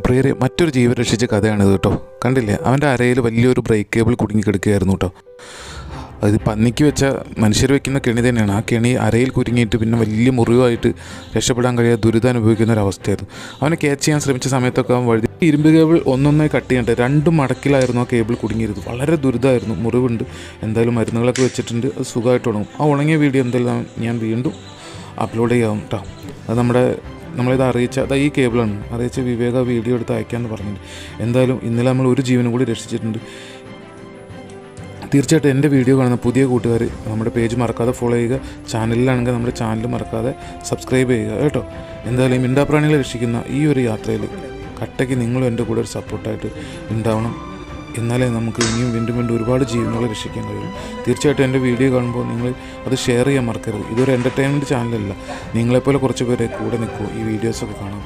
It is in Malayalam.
പ്രിയരെ, മറ്റൊരു ജീവൻ രക്ഷിച്ച കഥയാണിത് കേട്ടോ. കണ്ടില്ലേ, അവൻ്റെ അരയിൽ വലിയൊരു ബ്രേക്ക് കേബിൾ കുടുങ്ങി കിടക്കുകയായിരുന്നു കേട്ടോ. അത് പന്നിക്ക് വെച്ച മനുഷ്യർ വെക്കുന്ന കെണി തന്നെയാണ്. ആ കെണി അരയിൽ കുരുങ്ങിയിട്ട് പിന്നെ വലിയ മുറിവായിട്ട് രക്ഷപ്പെടാൻ കഴിയാതെ ദുരിതം അനുഭവിക്കുന്ന ഒരവസ്ഥയായിരുന്നു. അവനെ ക്യാച്ച് ചെയ്യാൻ ശ്രമിച്ച സമയത്തൊക്കെ അവൻ വഴുതി ഇരുമ്പ് കേബിൾ ഒന്നൊന്നായി കട്ട് ചെയ്യണ്ടേ 2 മടക്കിലായിരുന്നു ആ കേബിൾ കുടുങ്ങിയിരുന്നത്. വളരെ ദുരിതമായിരുന്നു. മുറിവുണ്ട്, എന്തായാലും മരുന്നുകളൊക്കെ വെച്ചിട്ടുണ്ട്, അത് സുഖമായിട്ട് ഉണങ്ങും. ആ ഉണങ്ങിയ വീഡിയോ എന്തായാലും ഞാൻ വീണ്ടും അപ്ലോഡ് ചെയ്യാം കേട്ടോ. അത് നമ്മളിത് അറിയിച്ച ഈ കേബിളാണ് അറിയിച്ച വിവേക വീഡിയോ എടുത്ത് അയക്കാമെന്ന് പറഞ്ഞിട്ടുണ്ട്. എന്തായാലും ഇന്നലെ നമ്മൾ ഒരു ജീവനും കൂടി രക്ഷിച്ചിട്ടുണ്ട്. തീർച്ചയായിട്ടും എൻ്റെ വീഡിയോ കാണുന്ന പുതിയ കൂട്ടുകാർ നമ്മുടെ പേജ് മറക്കാതെ ഫോളോ ചെയ്യുക. ചാനലിലാണെങ്കിൽ നമ്മുടെ ചാനൽ മറക്കാതെ സബ്സ്ക്രൈബ് ചെയ്യുക കേട്ടോ. എന്തായാലും മിണ്ടാപ്രാണികളെ രക്ഷിക്കുന്ന ഈ ഒരു യാത്രയിൽ കട്ടയ്ക്ക് നിങ്ങളും എൻ്റെ കൂടെ ഒരു സപ്പോർട്ടായിട്ട് ഉണ്ടാവണം. എന്നാലേ നമുക്ക് ഇനിയും വീണ്ടും ഒരുപാട് ജീവനുകളെ രക്ഷിക്കാൻ കഴിയും. തീർച്ചയായിട്ടും എൻ്റെ വീഡിയോ കാണുമ്പോൾ നിങ്ങൾ അത് ഷെയർ ചെയ്യാൻ മറക്കരുത്. ഇതൊരു എൻ്റർടൈൻമെൻറ്റ് ചാനലല്ല. നിങ്ങളെപ്പോലെ കുറച്ച് പേരെ കൂടെ നിൽക്കുമോ ഈ വീഡിയോസൊക്കെ കാണാം.